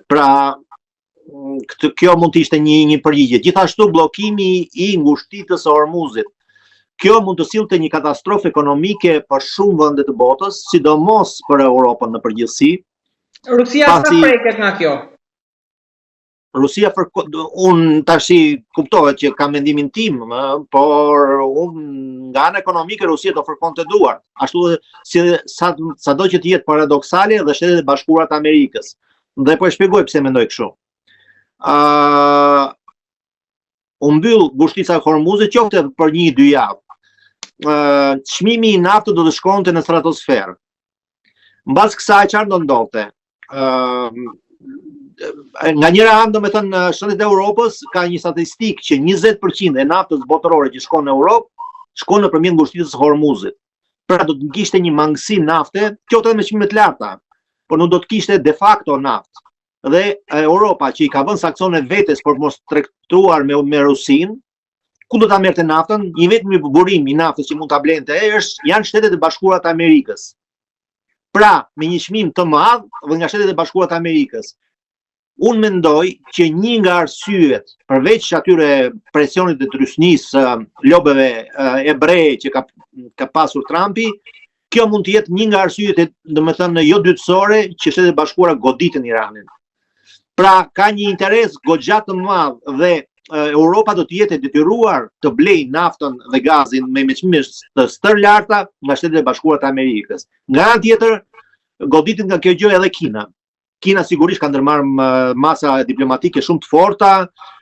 Pra, kjo mund të ishte një përgjigje. Gjithashtu bllokimi i ngushtitës së Hormuzit. Kjo mund të sillte një katastrofë ekonomike për shumë vende të botës, sidomos për Europën në përgjithësi. Rusia sa preket nga kjo? Rusia, unë tash kuptohet që ka mendimin tim, por unë nga ana ekonomike Rusia do fërkonte duart. Ashtu si sado që të jetë paradoksale dhe Shtetet e Bashkuara të Amerikës. Dhe po e shpjegoj pse mendoj kështu. U mbyll ngushtica e Hormuzit qoftë për 1-2 javë. Çmimi i naftës do të shkonte në stratosferë. Mbas kësaj çfarë do ndodhte? Nga njëra anë, domethënë, Shtetet e Europës ka një statistikë që 20% e naftës botërore që shkon në Europë shkon nëpërmjet ngushticës së Hormuzit. Pra do të kishte një mangësi nafte, qoftë edhe me çmime të larta, por nuk do të kishte de facto naftë. Dhe Europa që i ka vënë sankcione vetes për mos tregtuar me Rusin, ku do ta merrte naftën? Një vetëm burim i naftës që mund ta blente janë Shtetet e Bashkuara të Amerikës. Pra, me një çmim të madh dhe nga Shtetet e Bashkuara të Amerikës. Unë mendoj që një nga arsyet, përveç atyre presionit të trysnisë, lobëve ebreje që ka pasur Trumpi, kjo mund të jetë një nga arsyet, domethënë jo dytësore, që Shtetet e Bashkuara goditën Iranin. Pra, ka një interes goxha të madh dhe Europa do të jetë e detyruar të blejë naftën dhe gazin me çmime të stërlarta nga Shtetet e Bashkuara të Amerikës. Nga ana tjetër, goditën nga kjo gjë edhe Kina. Kina sigurisht ka ndërmarrë masa diplomatike shumë të forta,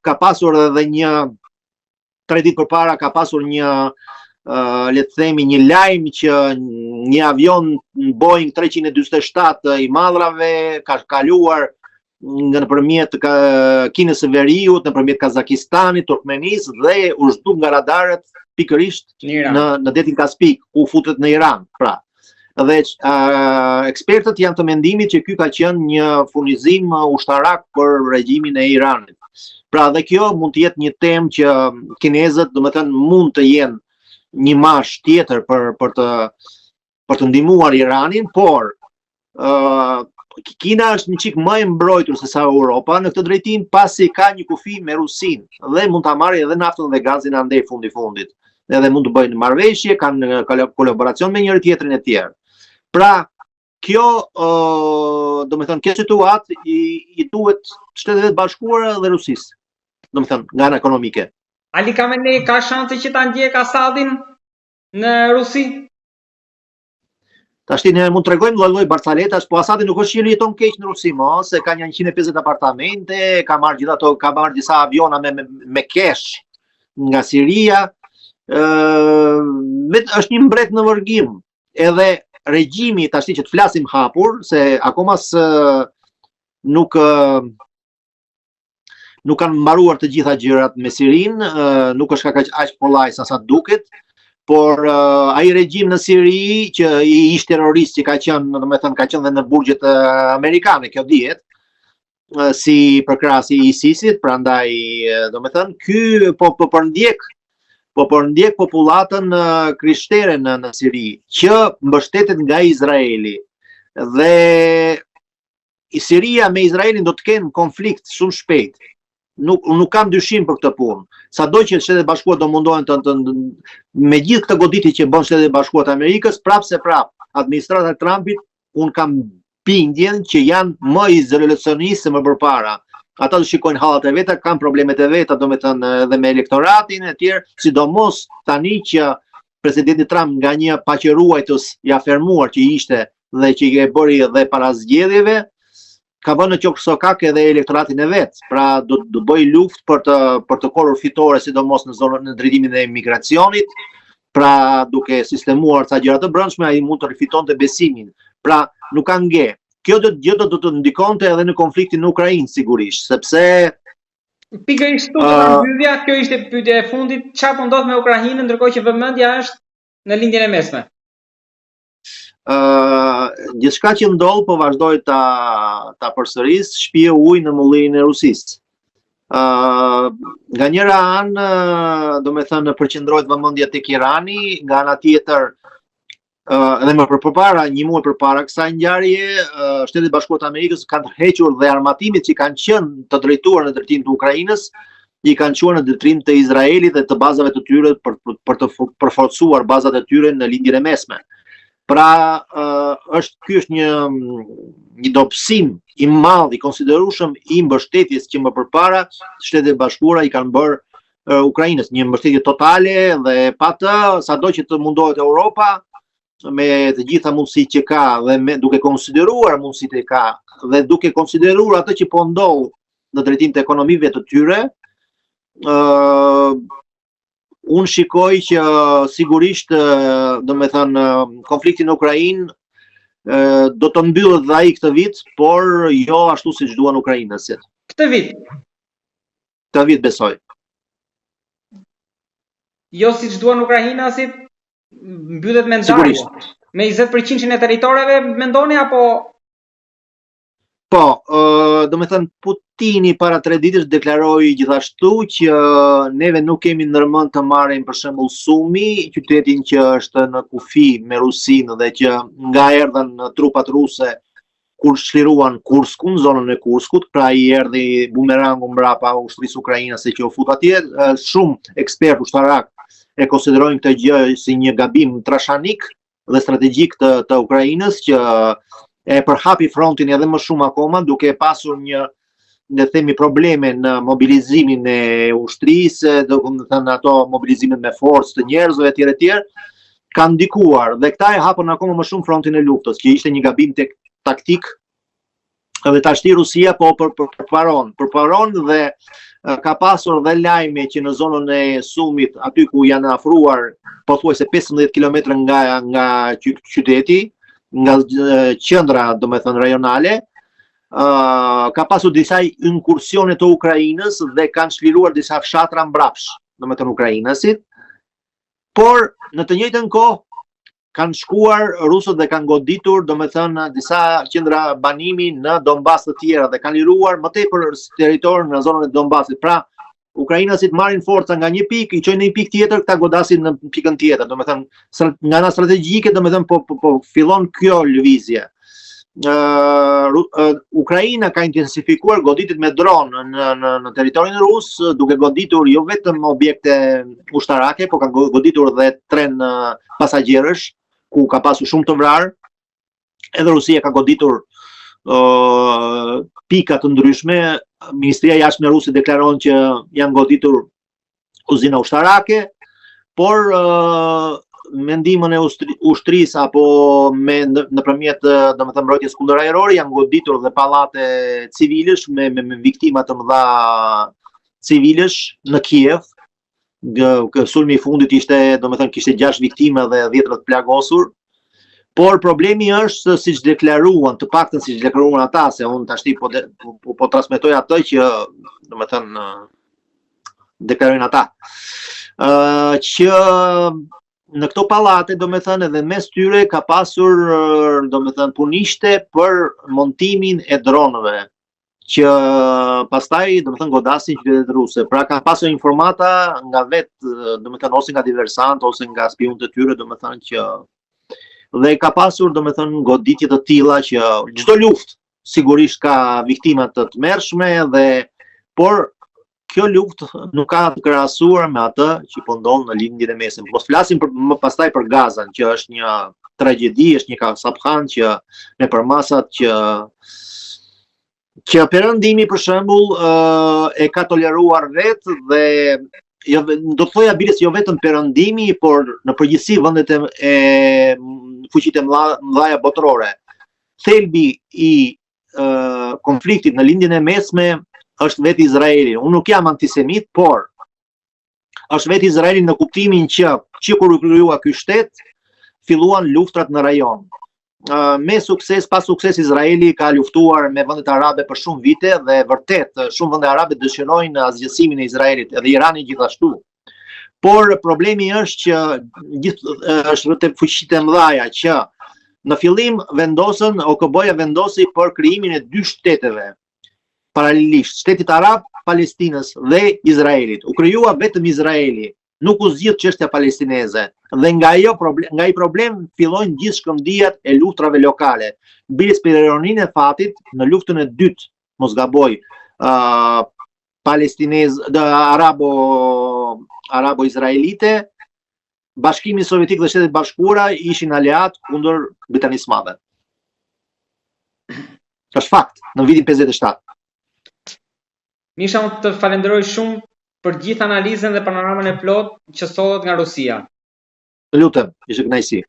ka pasur edhe 3 ditë përpara ka pasur një le të themi një lajm që një avion Boeing 347 i madhrave ka kaluar nëpërmjet Kinës së Veriut, nëpërmjet Kazakistanit, Turkmenisë dhe u zhduk nga radarët pikërisht në detin Kaspik, ku futet në Iran. Pra, dhe ekspertët janë të mendimit që ky ka qenë një furnizim ushtarak për regjimin e Iranit. Pra dhe kjo mund të jetë një temë që kinezët, domethënë, mund të jenë një mash tjetër për të ndihmuar Iranin, por Kina është një çik më e mbrojtur se sa Europa në këtë drejtim, pasi ka një kufi me Rusin dhe mund ta marrë edhe naftën dhe gazin andej fundi-fundit. Edhe mund të bëjnë marrëveshje, kanë kolaboracion me njëri tjetrin e tjerë. Pra, kjo, domethënë, kjo situatë i duhet Shteteve të Bashkuara dhe Rusisë, domethënë, nga ana ekonomike. Ali Khamenei ka shanse që ta ndjek Asadin në Rusi? Tashti ne mund të tregojmë lloj-lloj barsaletash, po Asadi nuk është që jeton keq në Rusi, se ka 150 apartamente, ka marrë disa aviona me kesh nga Siria. Është një mbret në vërgim. Edhe regjimi tashti që të flasim hapur, se akoma nuk kanë mbaruar të gjitha gjërat me Sirin, nuk është aq kollaj sa duket. Por ai regjim në Siri që i ish terrorist që ka qenë, domethënë ka qenë dhe në burgjet amerikane, kjo dihet, si përkrahasi i ISIS-it, prandaj domethënë ky po përndjek popullatën krishtere në Siri, që mbështetet nga Izraeli. Dhe Siria me Izraelin do të kenë konflikt shumë shpejt. Nuk kam dyshim për këtë punë. Sado që Shtetet e Bashkuara do mundohen me gjithë këtë goditje që bën Shtetet e Bashkuara të Amerikës, prapë administrata e Trumpit, unë kam bindjen që janë më izolacionistë se më përpara. Ata do shikojnë hallat e veta, kanë problemet e veta, domethënë edhe me elektoratin e tjerë, sidomos tani që presidenti Trump nga një paqëruajtës i afirmuar që ishte dhe që i bëri edhe para zgjedhjeve, ka vënë në qokë sokak edhe elektoratin e vetë, pra do bëj luftë për të korrur fitore, sidomos në zonën në drejtimin e migracionit, pra duke sistemuar ca gjëra të brendshme, ai mund të rifitonte besimin. Pra nuk ka nge. Kjo do të ndikonte edhe në konfliktin në Ukrainë sigurisht, sepse pikërisht pyetja, kjo ishte pyetja e fundit, çfarë po ndodh me Ukrainën ndërkohë që vëmendja është në lindjen e mesme? Gjithçka që ndodh po vazhdoj ta përsëris, shpije ujë në mullirin e Rusisë. Nga njëra anë, domethënë përqendrohet vëmendja tek Irani, nga ana tjetër edhe më përpara, një muaj përpara kësaj ngjarje, Shtetet e Bashkuara të Amerikës kanë tërhequr dhe armatimit që kanë qenë të drejtuar në drejtim të Ukrainës, i kanë çuar në drejtim të Izraelit dhe të bazave të tyre për të përforcuar bazat e tyre në lindjen e mesme. Pra, ky është një dobësim i madh, i konsiderueshëm i mbështetjes që më përpara Shtetet e Bashkuara i kanë bërë Ukrainës, një mbështetje totale dhe pa të, sado që të mundohet Europa me të gjitha mundësitë që ka dhe duke konsideruar mundësitë që ka dhe duke konsideruar atë që po ndodh në drejtim të ekonomive të tyre, unë shikoj që sigurisht, domethënë, konflikti në Ukrainë do të mbyllet dhe ai këtë vit, por jo ashtu siç duan ukrainësit. Këtë vit? Këtë vit besoj. Jo siç duan ukrainasit, mbyllet me ndarje. Sigurisht. Me 20% e territoreve mendoni apo? Po, domethënë Putini para 3 ditësh deklaroi gjithashtu që neve nuk kemi ndërmend të marrim për shembull Sumi, qytetin që është në kufi me Rusinë dhe që nga erdhën trupat ruse kur çliruan Kurskun, zonën e Kurskut, pra i erdhi bumerangu mbrapa ushtrisë ukrainase që u fut atje. Shumë ekspertë ushtarak e konsiderojnë këtë gjë si një gabim trashanik dhe strategjik të Ukrainës që e përhapi frontin edhe më shumë akoma, duke pasur ne themi probleme në mobilizimin e ushtrisë, do të thënë ato mobilizimet me forcë të njerëzve etj. Kanë ndikuar dhe këta e hapën akoma më shumë frontin e luftës, që ishte një gabim taktik. Dhe tashti Rusia po përparon dhe ka pasur dhe lajme që në zonën e Sumit, aty ku janë afruar pothuajse 15 km nga qyteti, nga qendra, domethënë rajonale, ka pasur disa inkursione të Ukrainës dhe kanë çliruar disa fshatra mbrapsh, domethënë ukrainasit. Por në të njëjtën kohë kanë shkuar rusët dhe kanë goditur, domethënë, disa qendra banimi në Donbas të tjera dhe kanë liruar më tepër territor në zonën e Donbasit. Pra, ukrainasit marrin forca nga një pikë, i çojnë në një pikë tjetër, këta godasin në pikën tjetër. Domethënë, nga ana strategjike, domethënë po fillon kjo lëvizje. Ukraina ka intensifikuar goditjet me dronë në territorin rus, duke goditur jo vetëm objekte ushtarake, por ka goditur dhe tren pasagjerësh, ku ka pasur shumë të vrarë. Edhe Rusia ka goditur pika të ndryshme. Ministria e Jashtme ruse deklaron që janë goditur uzina ushtarake, por me ndihmën e ushtrisë apo nëpërmjet domethënë mbrojtjes kundërajrore janë goditur dhe pallate civilesh me viktima të mëdha civilesh në Kiev. Sulmi i fundit ishte, domethënë, kishte 6 viktima dhe 10 të plagosur. Por problemi është siç deklaruan, të paktën siç deklaruan ata, se unë tashti po transmetoj atë që domethënë deklarojnë ata, që në këto pallate, domethënë, edhe mes tyre ka pasur domethënë punishte për montimin e dronëve, që pastaj domethënë godasin qytetet ruse. Pra ka pasur informata nga domethënë ose nga diversant ose nga spionët e tyre, domethënë që dhe ka pasur domethënë goditje të tilla që çdo luftë sigurisht ka viktima të tmerrshme por kjo luftë nuk ka të krahasuar me atë që po ndodh në lindjen e mesme. Mos flasim më pastaj për Gazan, që është një tragjedi, është një kasapkhan që me përmasat që Perëndimi për shembull e ka toleruar vetë dhe do të thoja bile jo vetëm Perëndimi, por në përgjithësi vendet e fuqitë e mëdha botërore. Thelbi i konfliktit në lindjen e mesme është vetë Izraeli. Unë nuk jam antisemit, por është vetë Izraeli në kuptimin që kur u krijua ky shtet, filluan luftrat në rajon. Me sukses, pas sukses, Izraeli ka luftuar me vendet arabe për shumë vite dhe vërtet shumë vende arabe dëshirojnë asgjësimin e Izraelit, edhe Irani gjithashtu. Por problemi është që është te fuqitë e mëdha që në fillim vendosën OKB-ja vendosi për krijimin e 2 shteteve paralelisht, shtetit arab, Palestinës dhe Izraelit. U krijua vetëm Izraeli. nuk u zgjidh çështja palestineze dhe nga ai problem fillojnë gjithë shkëmbijat e luftrave lokale. Biles për ironinë e fatit, në luftën e dytë, mos gaboj, arabo-izraelite, Bashkimi Sovjetik dhe Shtetet Bashkuara ishin aleat kundër Britanisë së Madhe. Është fakt, në vitin 57. Misha, unë të falenderoj shumë për gjithë analizën dhe panoramën e plot që sollet nga Rusia. Lutem, ishte kënaqësi.